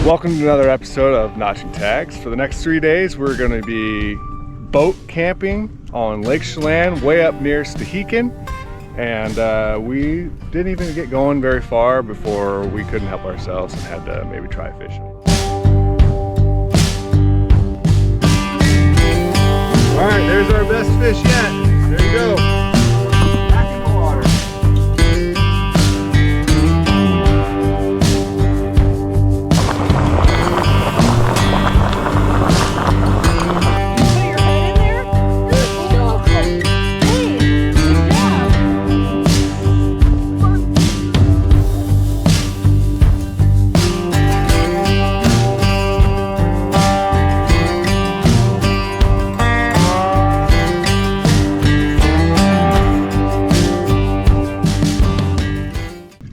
Welcome to another episode of Notching Tags. For the next 3 days, we're going to be boat camping on Lake Chelan, way up near Stehekin. And we didn't even get going very far before we couldn't help ourselves and had to maybe try fishing. All right, there's our best fish yet. There you go. Back in the water.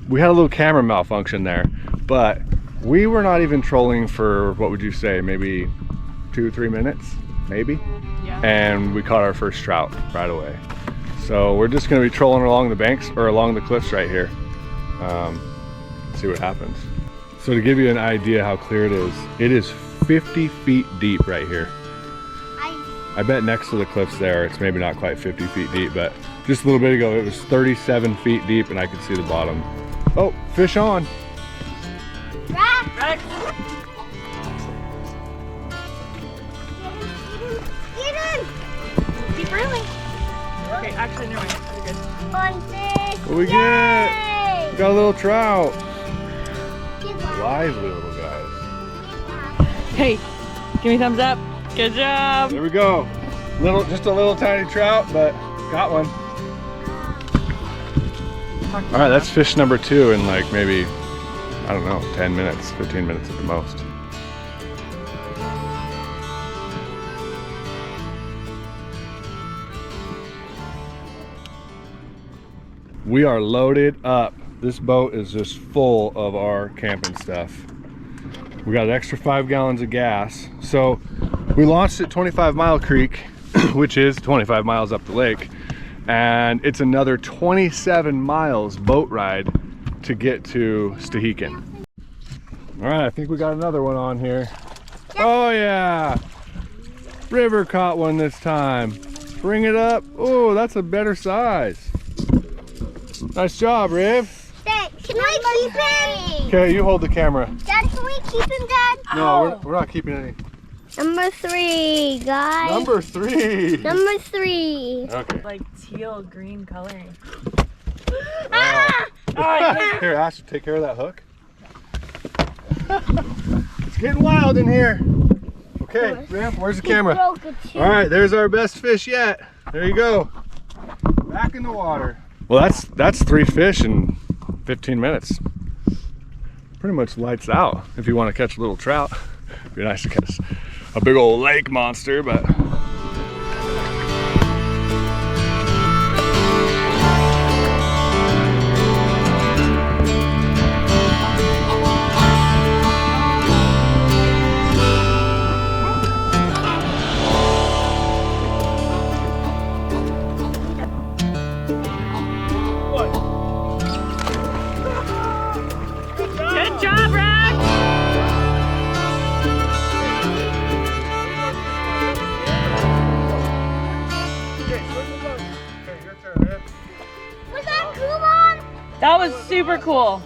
We had a little camera malfunction there, but we were not even trolling for, what would you say, maybe 2-3 minutes, maybe? Yeah. And we caught our first trout right away. So we're just gonna be trolling along the banks, or along the cliffs right here. See what happens. So to give you an idea how clear it is 50 feet deep right here. I bet next to the cliffs there, it's maybe not quite 50 feet deep, but just a little bit ago, it was 37 feet deep and I could see the bottom. Oh, fish on. Rex. Get in. Keep reeling. Okay, actually, never mind. You're good. One fish. What we get? We got a little trout. Lively little guys. Hey, give me thumbs up. Good job. There we go. Just a little tiny trout, but got one. All right, that's fish number 2 in like maybe, I don't know, 10 minutes, 15 minutes at the most. We are loaded up. This boat is just full of our camping stuff. We got an extra 5 gallons of gas. So we launched at 25 Mile Creek, which is 25 miles up the lake. And it's another 27 miles boat ride to get to Stehekin. All right, I think we got another one on here. Oh yeah, River caught one this time. Bring it up. Oh, that's a better size. Nice job, Riv. Dad, can we keep him? Okay, you hold the camera. Dad, can we keep him, Dad? No, we're not keeping any. Number 3, guys. Number 3. Number 3. Okay. Like teal green coloring. Ah! Here, Ash, take care of that hook. It's getting wild in here. Okay, Riv, where's the camera? All right, there's our best fish yet. There you go. Back in the water. Well, that's 3 fish in 15 minutes. Pretty much lights out if you want to catch a little trout. It'd be nice to catch a big old lake monster, but Good job, Rex! Was that cool, Mom? That was super cool.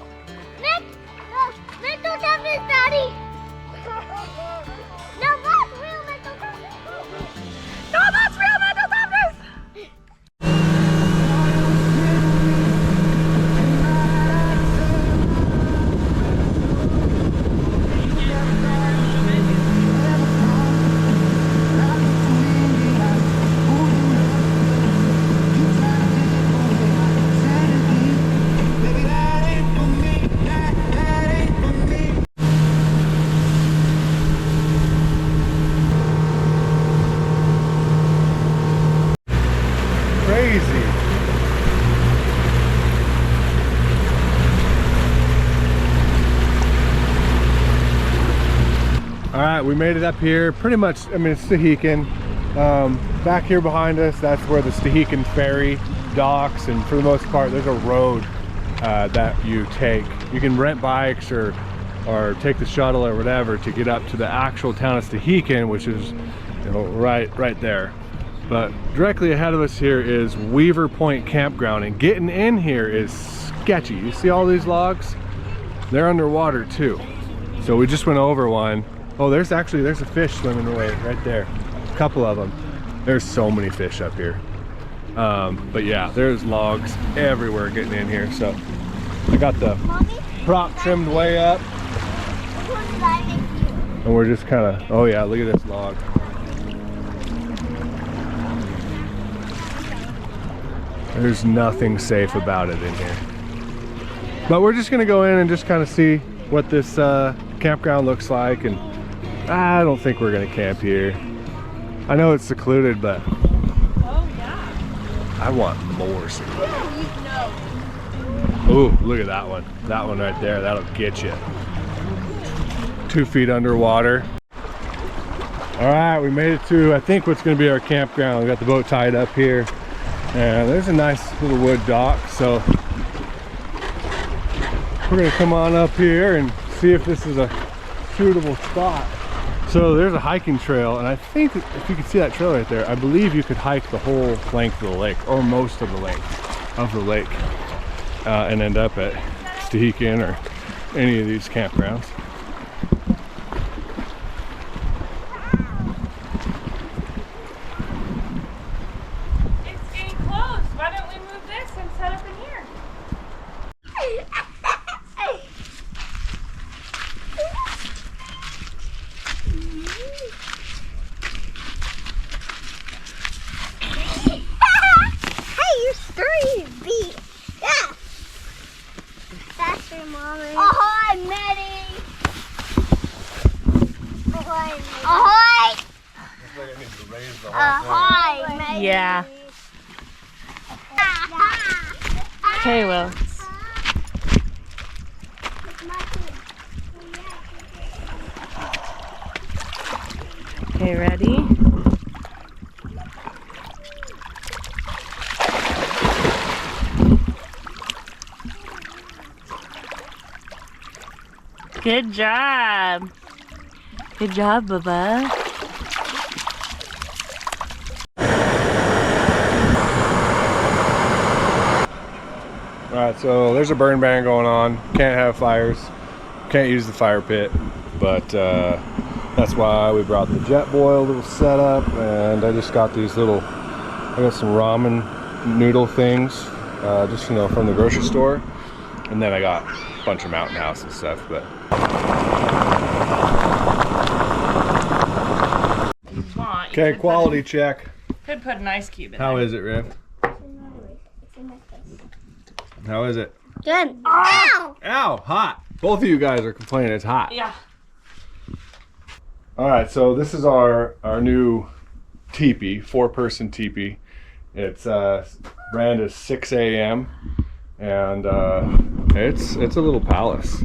Nick, mental toughness, Daddy. No, that's real mental toughness. No, that's real mental toughness! All right, we made it up here. Pretty much, I mean, it's Stehekin. Back here behind us, that's where the Stehekin ferry docks, and for the most part, there's a road that you take. You can rent bikes or or take the shuttle or whatever to get up to the actual town of Stehekin, which is, you know, right there. But directly ahead of us here is Weaver Point Campground, and getting in here is sketchy. You see all these logs? They're underwater too. So we just went over one. Oh, there's a fish swimming away right there. A couple of them. There's so many fish up here. But yeah, there's logs everywhere getting in here. So I got the prop trimmed way up. And we're just kind of, oh yeah, look at this log. There's nothing safe about it in here. But we're just gonna go in and just kind of see what this campground looks like, and I don't think we're gonna camp here. I know it's secluded, but Oh, yeah. I want more secluded. Ooh, look at that one. That one right there, that'll get you. 2 feet underwater. All right, we made it to, I think, what's gonna be our campground. We got the boat tied up here, and there's a nice little wood dock. So we're gonna come on up here and see if this is a suitable spot. So there's a hiking trail, and I think if you can see that trail right there, I believe you could hike the whole length of the lake, or most of the length of the lake, and end up at Stehekin or any of these campgrounds. It's getting close. Why don't we move this and set up in here? Hey, you're sturdy, B. Yeah. Faster, Mommy. Ahoy, Maddie. Ahoy, Maddie. Ahoy. Looks like I need to raise the Ahoy, Maddie. Yeah. Okay, Will. Okay, ready? Good job. Good job, Bubba. All right, so there's a burn ban going on. Can't have fires. Can't use the fire pit, but that's why we brought the jet boil little setup, and I just got these little, I got some ramen noodle things, just, you know, from the grocery store, and then I got a bunch of Mountain House and stuff. But okay, quality check. Could put an ice cube in How there. is it, Riff? How is it? Good. Ow! Ow, hot. Both of you guys are complaining it's hot. Yeah. All right, so this is our new tepee, 4-person tepee. It's brand is 6 a.m. and it's a little palace.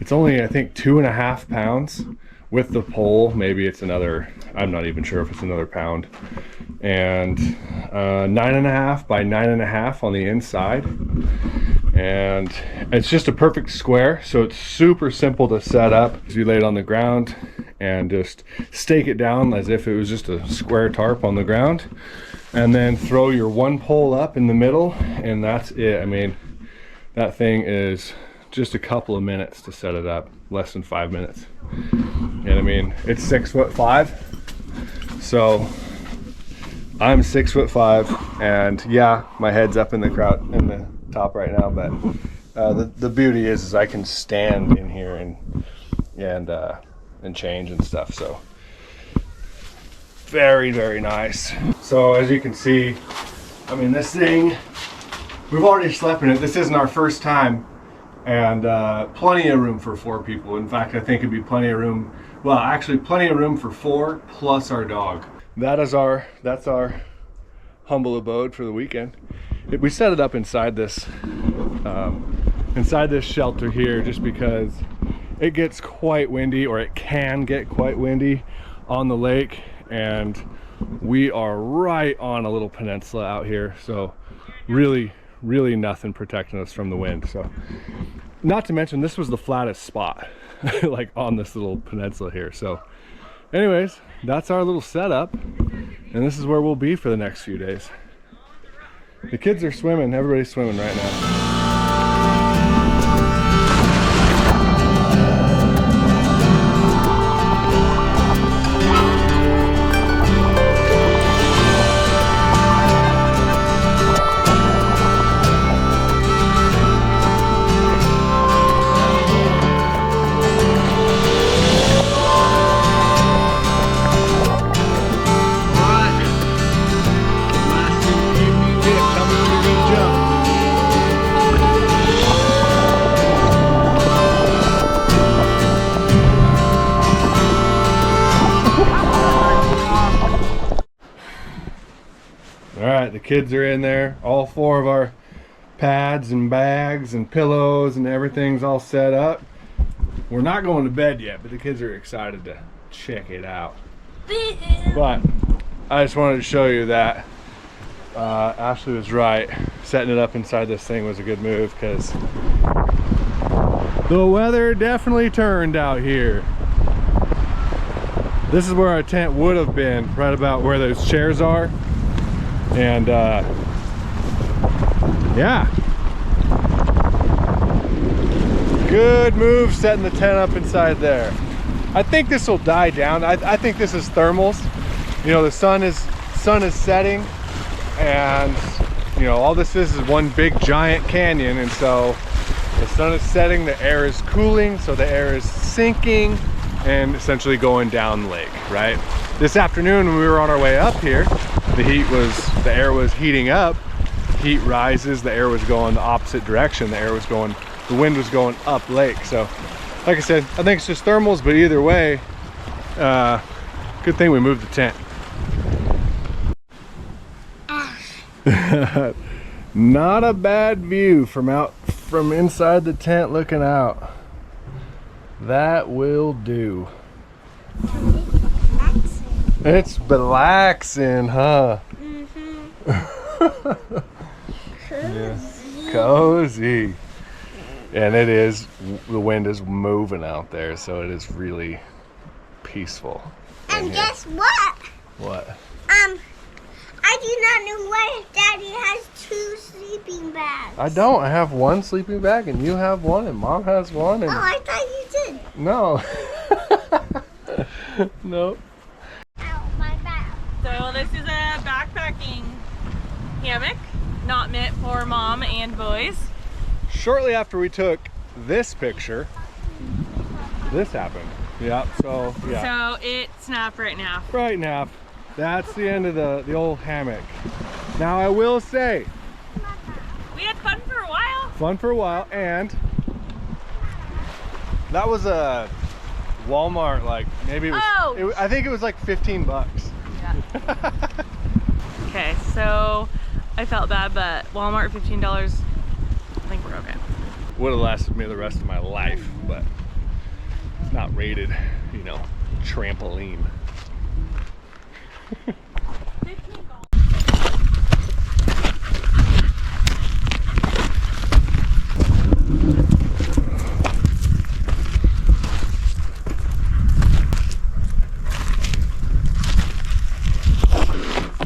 It's only, I think, 2.5 pounds with the pole. Maybe it's another, I'm not even sure if it's another pound. And 9.5 by 9.5 on the inside. And it's just a perfect square, so it's super simple to set up. You lay it on the ground and just stake it down as if it was just a square tarp on the ground, and then throw your one pole up in the middle, and that's it. I mean, that thing is just a couple of minutes to set it up, less than 5 minutes. And I mean, it's 6'5", so I'm 6'5", and yeah, my head's up in the crowd in the top right now, but the beauty is I can stand in here and change and stuff. So very, very nice. So as you can see, I mean, this thing, we've already slept in it. This isn't our first time, and plenty of room for 4 people. In fact, I think it'd be plenty of room. Well, actually, plenty of room for 4 plus our dog. That's our humble abode for the weekend. We set it up inside this shelter here just because it gets quite windy, or it can get quite windy on the lake, and we are right on a little peninsula out here, so really nothing protecting us from the wind. So not to mention this was the flattest spot like on this little peninsula here. So anyways, that's our little setup, and this is where we'll be for the next few days. The kids are swimming. Everybody's swimming right now. The kids are in there. All 4 of our pads and bags and pillows and everything's all set up. We're not going to bed yet, but the kids are excited to check it out. But I just wanted to show you that Ashley was right. Setting it up inside this thing was a good move, because the weather definitely turned out here. This is where our tent would have been, right about where those chairs are. And yeah, good move setting the tent up inside there. I think this will die down. I think this is thermals. You know, the sun is setting, and you know, all this is one big giant canyon, and so the sun is setting, the air is cooling, so the air is sinking and essentially going down the lake, right? This afternoon when we were on our way up here, the air was heating up. Heat rises, the air was going the opposite direction. The wind was going up lake. So like I said, I think it's just thermals, but either way, good thing we moved the tent. Not a bad view from inside the tent looking out. That will do. It's relaxing, huh? Mm-hmm. Yeah. Cozy. And it is, the wind is moving out there, so it is really peaceful. And guess what? What? I do not know why Daddy has 2 sleeping bags. I don't. I have 1 sleeping bag, and you have 1, and Mom has 1. And oh, I thought you did. No. Nope. Ow, my back. So this is a backpacking hammock, not meant for mom and boys. Shortly after we took this picture, this happened. Yeah, so yeah. So it snapped right now. Right now. That's the end of the old hammock. Now I will say, we had fun for a while. Fun for a while, and that was a Walmart, like maybe it was, I think it was like 15 bucks. Yeah. Okay, so I felt bad, but Walmart $15, I think we're okay. Would have lasted me the rest of my life, but it's not rated, you know, trampoline.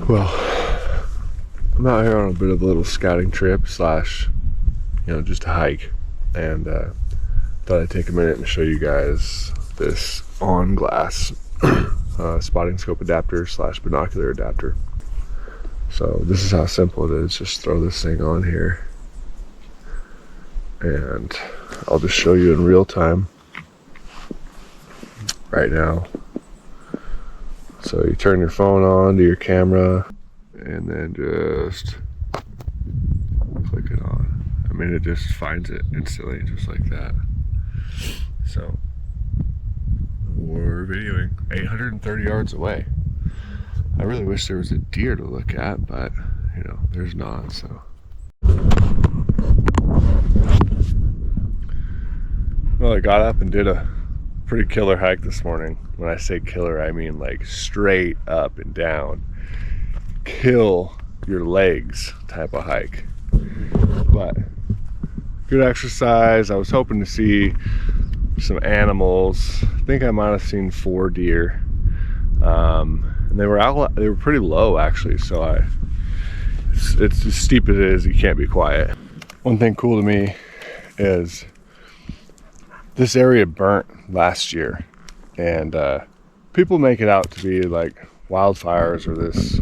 Well, I'm out here on a bit of a little scouting trip / you know, just a hike, and thought I'd take a minute and show you guys this on glass spotting scope adapter / binocular adapter. So this is how simple it is. Just throw this thing on here, and I'll just show you in real time right now. So you turn your phone on to your camera, and then just click it on. I mean, it just finds it instantly, just like that. So we're videoing 830 yards away. I really wish there was a deer to look at, but you know, there's not. So well, I got up and did a pretty killer hike this morning. When I say killer, I mean like straight up and down, kill your legs type of hike. But good exercise. I was hoping to see some animals. I think I might have seen 4 deer. And they were pretty low actually, so it's as steep as it is, you can't be quiet. One thing cool to me is this area burnt last year, and people make it out to be like wildfires or this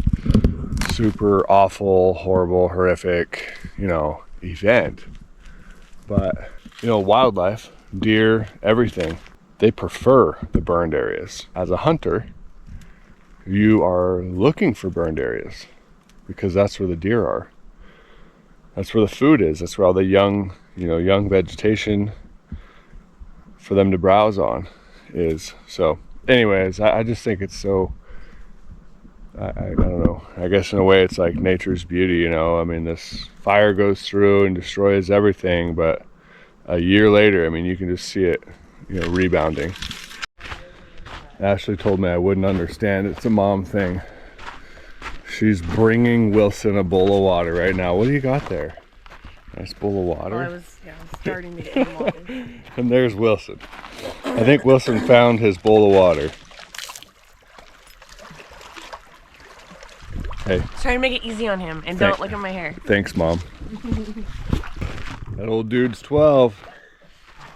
super awful, horrible, horrific, you know, event. But, you know, wildlife, deer, everything, they prefer the burned areas. As a hunter, you are looking for burned areas because that's where the deer are. That's where the food is. That's where all the young vegetation for them to browse on is. So anyways, I just think it's so, I don't know, I guess in a way it's like nature's beauty, you know. I mean, this fire goes through and destroys everything, but a year later, I mean, you can just see it, you know, rebounding. Ashley told me I wouldn't understand. It's a mom thing. She's bringing Wilson a bowl of water right now. What do you got there? Nice bowl of water. Well, I was starting to get him water. And there's Wilson. I think Wilson found his bowl of water. Hey. Try to make it easy on him and don't look at my hair. Thanks, Mom. That old dude's 12.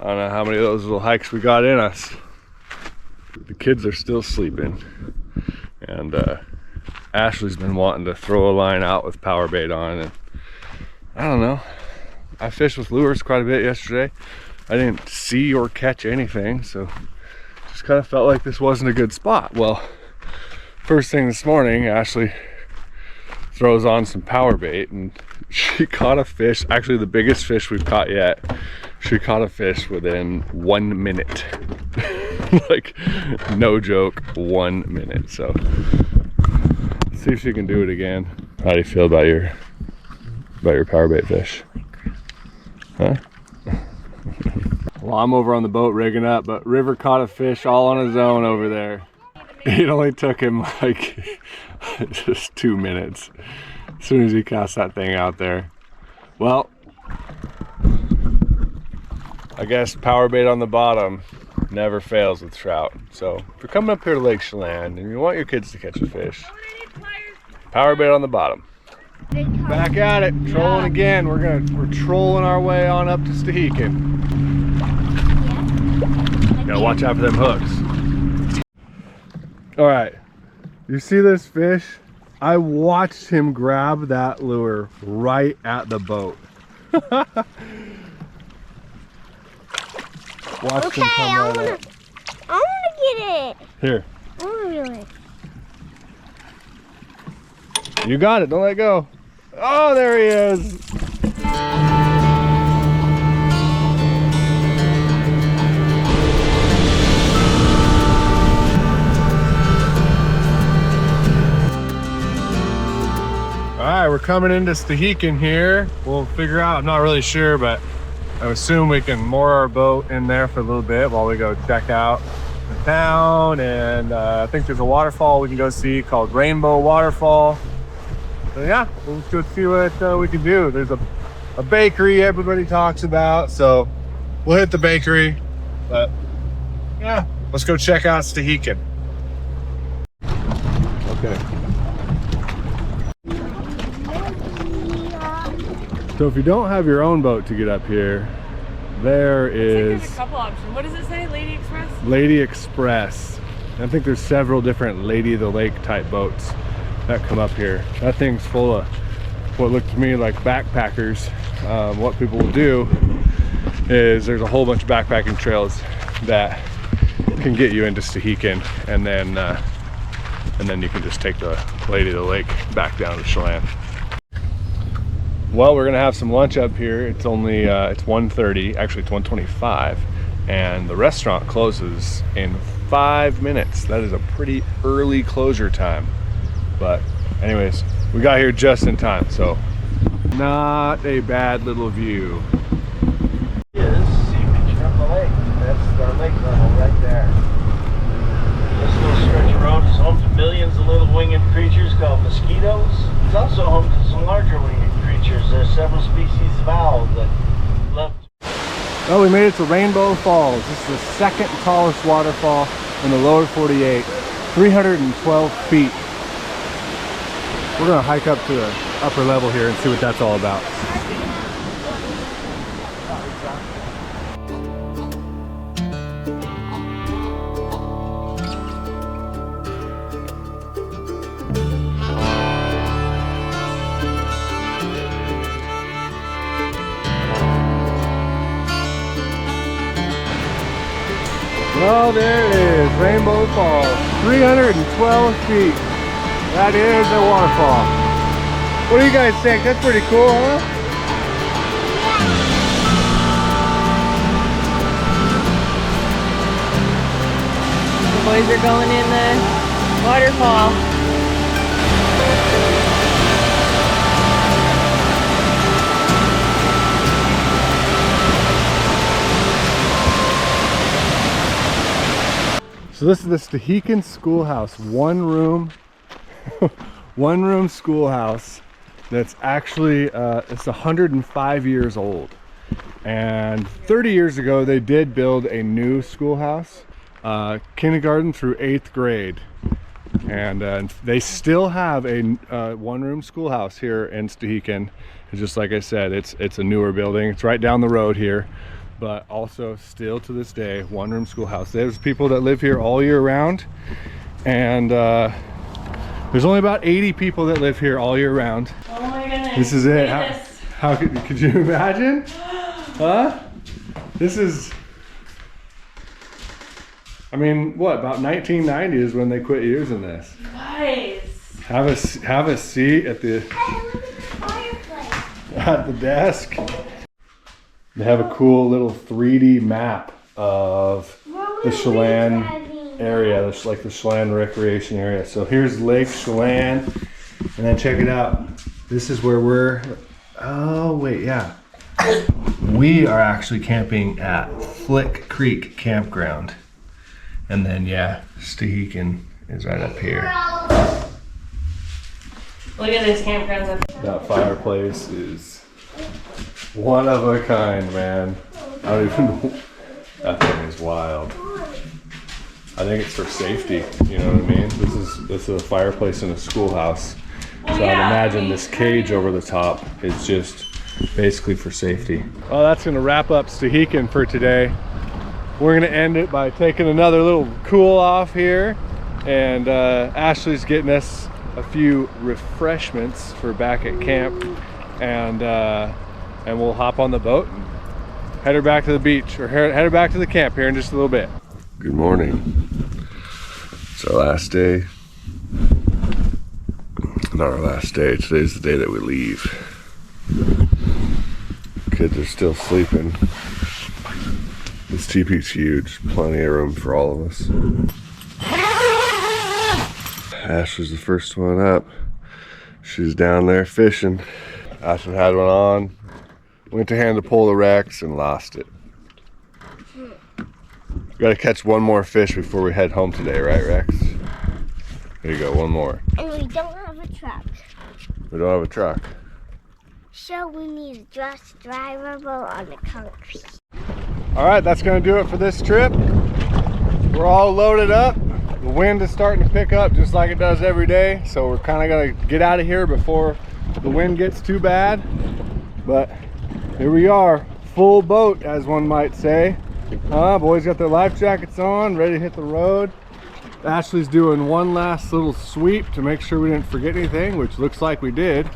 I don't know how many of those little hikes we got in us. The kids are still sleeping. And Ashley's been wanting to throw a line out with power bait on, and I don't know. I fished with lures quite a bit yesterday. I didn't see or catch anything, so just kind of felt like this wasn't a good spot. Well, first thing this morning, Ashley throws on some power bait and she caught a fish, actually the biggest fish we've caught yet. She caught a fish within 1 minute. Like, no joke, 1 minute. So let's see if she can do it again. How do you feel about your power bait fish? Huh? Well, I'm over on the boat rigging up, but River caught a fish all on his own over there. It only took him like just 2 minutes as soon as he cast that thing out there. Well, I guess power bait on the bottom never fails with trout. So if you're coming up here to Lake Chelan and you want your kids to catch a fish, power bait on the bottom. Back at it, trolling again. We're trolling our way on up to Stehekin. Gotta watch out for them hooks. All right, you see this fish? I watched him grab that lure right at the boat. Watch him come right up. I want to get it. Here. I want to do it. You got it, don't let go. Oh, there he is. All right, we're coming into Stehekin here. We'll figure out, I'm not really sure, but I assume we can moor our boat in there for a little bit while we go check out the town. And I think there's a waterfall we can go see called Rainbow Waterfall. So yeah, we'll just go see what we can do. There's a bakery everybody talks about, so we'll hit the bakery. But yeah, let's go check out Stehekin. Okay. So if you don't have your own boat to get up here, there is... There's a couple options. What does it say? Lady Express? Lady Express. I think there's several different Lady of the Lake type boats that come up here. That thing's full of what looked to me like backpackers. What people will do is there's a whole bunch of backpacking trails that can get you into Stehekin, and then you can just take the Lady of the Lake back down to Chelan. Well, we're gonna have some lunch up here. It's only it's 1:30, actually it's 1:25, and the restaurant closes in 5 minutes. That is a pretty early closure time. But anyways, we got here just in time, so not a bad little view. Yeah, this is seepage from the lake. That's our lake level right there. This little stretch of road is home to millions of little winged creatures called mosquitoes. It's also home to some larger winged creatures. There's several species of owls that love Oh, we made it to Rainbow Falls. This is the second tallest waterfall in the lower 48, 312 feet. We're gonna hike up to the upper level here and see what that's all about. Oh, there it is, Rainbow Falls, 312 feet. That is a waterfall. What do you guys think? That's pretty cool, huh? The boys are going in the waterfall. So this is the Stehekin schoolhouse, one room schoolhouse that's actually, it's 105 years old. And 30 years ago, they did build a new schoolhouse, kindergarten through 8th grade. And they still have a one-room schoolhouse here in Stehekin. It's just like I said, it's a newer building. It's right down the road here. But also still to this day, one-room schoolhouse. There's people that live here all year round, and there's only about 80 people that live here all year round. Oh my goodness. This is it. How could you imagine? Huh? This is, I mean, what, about 1990 is when they quit using this. Nice. Have a seat at the Hey, look at the fireplace. at the desk. They have a cool little 3D map of the Chelan area, like the Chelan recreation area. So here's Lake Chelan, and then check it out. This is where we're, oh wait, yeah. We are actually camping at Flick Creek Campground. And then yeah, Stehekin is right up here. Look at this campground up there. That fireplace is one of a kind, man. I don't even know. That thing is wild. I think it's for safety, you know what I mean? This is a fireplace in a schoolhouse. So I'd imagine this cage over the top is just basically for safety. Well, that's gonna wrap up Stehekin for today. We're gonna end it by taking another little cool off here. And Ashley's getting us a few refreshments for back at camp. And we'll hop on the boat and head her back to the beach, or head her back to the camp here in just a little bit. Good morning. It's our last day. Not our last day, today's the day that we leave. Kids are still sleeping. This teepee's huge, plenty of room for all of us. Ashley's the first one up. She's down there fishing. Ashley had one on. Went to hand to pull the Rex and lost it. We gotta catch one more fish before we head home today, right, Rex? There you go, one more. And we don't have a truck. We don't have a truck. So we need a just drivable on the concrete. All right, that's gonna do it for this trip. We're all loaded up. The wind is starting to pick up just like it does every day. So we're kind of gonna get out of here before the wind gets too bad. But here we are, full boat, as one might say. Boys got their life jackets on, ready to hit the road. Ashley's doing one last little sweep to make sure we didn't forget anything, which looks like we did.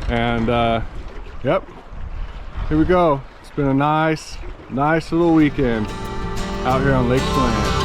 And yep, here we go. It's been a nice little weekend out here on Lake Chelan.